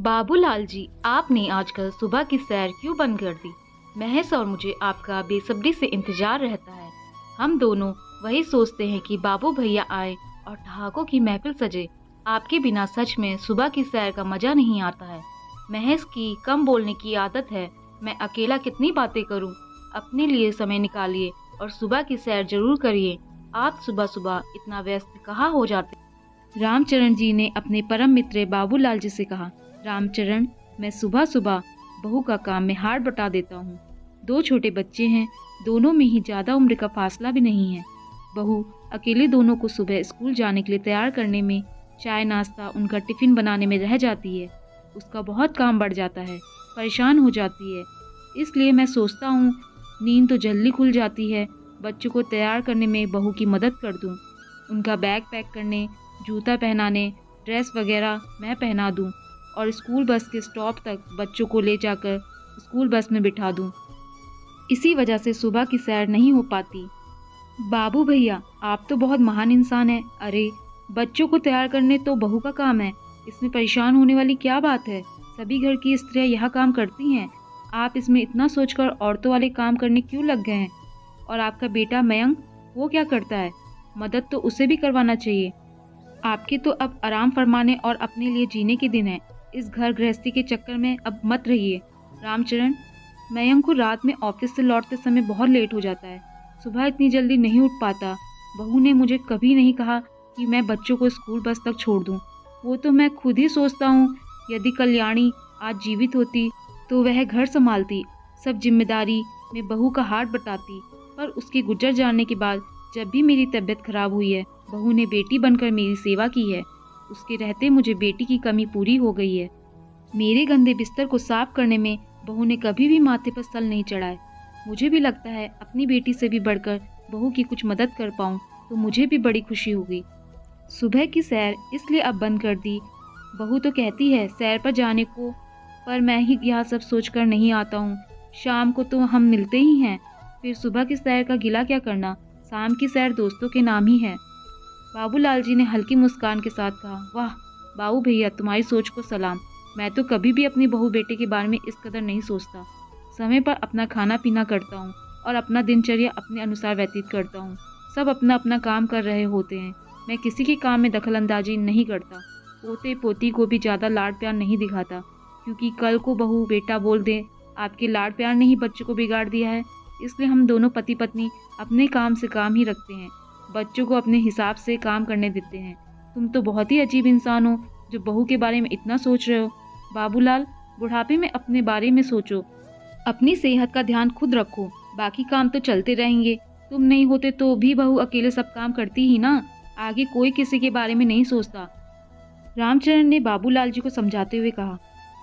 बाबूलाल जी, आपने आजकल सुबह की सैर क्यों बंद कर दी? महेश और मुझे आपका बेसब्री से इंतजार रहता है। हम दोनों वही सोचते हैं कि बाबू भैया आए और ठहाकों की महफिल सजे। आपके बिना सच में सुबह की सैर का मजा नहीं आता है। महेश की कम बोलने की आदत है। मैं अकेला कितनी बातें करूं? अपने लिए समय निकालिए और सुबह की सैर जरूर करिए। आप सुबह सुबह इतना व्यस्त कहाँ हो जाते? रामचरण जी ने अपने परम मित्र बाबूलाल जी से कहा, रामचरण, मैं सुबह सुबह बहू का काम में हाथ बटा देता हूँ। 2 छोटे बच्चे हैं, दोनों में ही ज्यादा उम्र का फासला भी नहीं है। बहू अकेले दोनों को सुबह स्कूल जाने के लिए तैयार करने में, चाय नाश्ता, उनका टिफिन बनाने में रह जाती है। उसका बहुत काम बढ़ जाता है, परेशान हो जाती है। इसलिए मैं सोचता हूँ नींद तो जल्दी खुल जाती है, बच्चों को तैयार करने में बहू की मदद कर दूँ। उनका बैग पैक करने, जूता पहनाने, ड्रेस वगैरह मैं पहना दूँ और स्कूल बस के स्टॉप तक बच्चों को ले जाकर स्कूल बस में बिठा दूँ। इसी वजह से सुबह की सैर नहीं हो पाती। बाबू भैया, आप तो बहुत महान इंसान हैं। अरे, बच्चों को तैयार करने तो बहू का काम है, इसमें परेशान होने वाली क्या बात है? सभी घर की स्त्रियां यह काम करती हैं। आप इसमें इतना सोचकर औरतों वाले काम करने क्यों लग गए हैं? और आपका बेटा मयंक, वो क्या करता है? मदद तो उसे भी करवाना चाहिए। आपके तो अब आराम फरमाने और अपने लिए जीने के दिन है। इस घर गृहस्थी के चक्कर में अब मत रहिए। रामचरण, मयंक को रात में ऑफिस से लौटते समय बहुत लेट हो जाता है, सुबह इतनी जल्दी नहीं उठ पाता। बहू ने मुझे कभी नहीं कहा कि मैं बच्चों को स्कूल बस तक छोड़ दूं। वो तो मैं खुद ही सोचता हूँ, यदि कल्याणी आज जीवित होती तो वह घर संभालती, सब जिम्मेदारी में बहू का हाथ बटाती। पर उसके गुजर जाने के बाद जब भी मेरी तबीयत खराब हुई है, बहू ने बेटी बनकर मेरी सेवा की है। उसके रहते मुझे बेटी की कमी पूरी हो गई है। मेरे गंदे बिस्तर को साफ करने में बहू ने कभी भी माथे पर सल नहीं चढ़ाए। मुझे भी लगता है अपनी बेटी से भी बढ़कर बहू की कुछ मदद कर पाऊँ तो मुझे भी बड़ी खुशी होगी। सुबह की सैर इसलिए अब बंद कर दी। बहू तो कहती है सैर पर जाने को, पर मैं ही यह सब सोचकर नहीं आता हूँ। शाम को तो हम मिलते ही हैं, फिर सुबह की सैर का गिला क्या करना? शाम की सैर दोस्तों के नाम ही है। बाबूलाल जी ने हल्की मुस्कान के साथ कहा, वाह बाबू भैया, तुम्हारी सोच को सलाम। मैं तो कभी भी अपनी बहू बेटे के बारे में इस कदर नहीं सोचता। समय पर अपना खाना पीना करता हूँ और अपना दिनचर्या अपने अनुसार व्यतीत करता हूँ। सब अपना अपना काम कर रहे होते हैं, मैं किसी के काम में दखल अंदाजी नहीं करता। पोते पोती को भी ज़्यादा लाड प्यार नहीं दिखाता, क्योंकि कल को बहू बेटा बोल दे आपके लाड प्यार ने ही बच्चों को बिगाड़ दिया है। इसलिए हम दोनों पति पत्नी अपने काम से काम ही रखते हैं, बच्चों को अपने हिसाब से काम करने देते हैं। तुम तो बहुत ही अजीब इंसान हो जो बहू के बारे में इतना सोच रहे हो। बाबूलाल, बुढ़ापे में अपने बारे में सोचो, अपनी सेहत का ध्यान खुद रखो, बाकी काम तो चलते रहेंगे। तुम नहीं होते तो भी बहू अकेले सब काम करती ही ना, आगे कोई किसी के बारे में नहीं सोचता। रामचरण ने बाबूलाल जी को समझाते हुए कहा,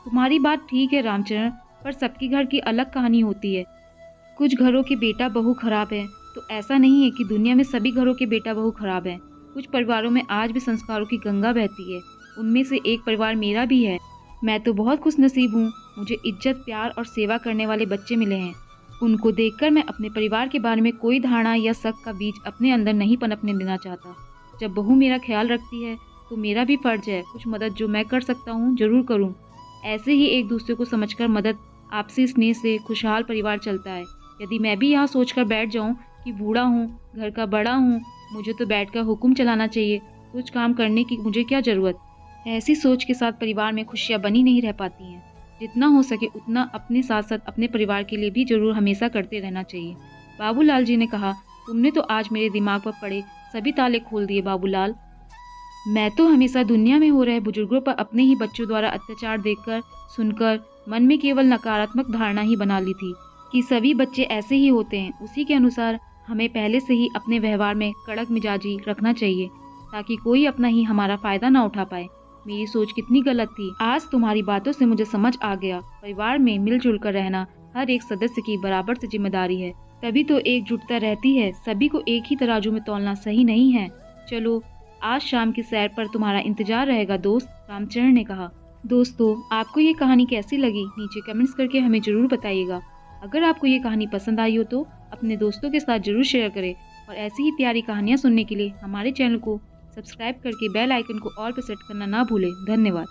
तुम्हारी बात ठीक है रामचरण, पर सबके घर की अलग कहानी होती है। कुछ घरों के बेटा बहू खराब है तो ऐसा नहीं है कि दुनिया में सभी घरों के बेटा बहू खराब है। कुछ परिवारों में आज भी संस्कारों की गंगा बहती है, उनमें से एक परिवार मेरा भी है। मैं तो बहुत खुशनसीब हूँ, मुझे इज्जत, प्यार और सेवा करने वाले बच्चे मिले हैं। उनको देखकर मैं अपने परिवार के बारे में कोई धारणा या शक का बीज अपने अंदर नहीं पनपने देना चाहता। जब बहू मेरा ख्याल रखती है तो मेरा भी फर्ज है कुछ मदद जो मैं कर सकता हूँ जरूर करूँ। ऐसे ही एक दूसरे को समझकर मदद, आपसी स्नेह से खुशहाल परिवार चलता है। यदि मैं भी यहाँ सोचकर बैठ जाऊँ कि बूढ़ा हूँ, घर का बड़ा हूँ, मुझे तो बैठकर हुक्म चलाना चाहिए, कुछ काम करने की मुझे क्या ज़रूरत? ऐसी सोच के साथ परिवार में खुशियाँ बनी नहीं रह पाती हैं। जितना हो सके उतना अपने साथ साथ अपने परिवार के लिए भी जरूर हमेशा करते रहना चाहिए। बाबूलाल जी ने कहा, तुमने तो आज मेरे दिमाग पर पड़े सभी ताले खोल दिए बाबूलाल। मैं तो हमेशा दुनिया में हो रहे बुजुर्गों पर अपने ही बच्चों द्वारा अत्याचार देखकर सुनकर मन में केवल नकारात्मक धारणा ही बना ली थी कि सभी बच्चे ऐसे ही होते हैं। उसी के अनुसार हमें पहले से ही अपने व्यवहार में कड़क मिजाजी रखना चाहिए, ताकि कोई अपना ही हमारा फायदा ना उठा पाए। मेरी सोच कितनी गलत थी, आज तुम्हारी बातों से मुझे समझ आ गया। परिवार में मिलजुल कर रहना हर एक सदस्य की बराबर से जिम्मेदारी है, तभी तो एकजुटता रहती है। सभी को एक ही तराजू में तौलना सही नहीं है। चलो, आज शाम की सैर पर तुम्हारा इंतजार रहेगा दोस्त, रामचरण ने कहा। दोस्तों, आपको ये कहानी कैसी लगी नीचे कमेंट्स करके हमें जरूर बताइएगा। अगर आपको ये कहानी पसंद आई हो तो अपने दोस्तों के साथ जरूर शेयर करें और ऐसी ही प्यारी कहानियाँ सुनने के लिए हमारे चैनल को सब्सक्राइब करके बेल आइकन को ऑल पर सेट करना ना भूलें। धन्यवाद।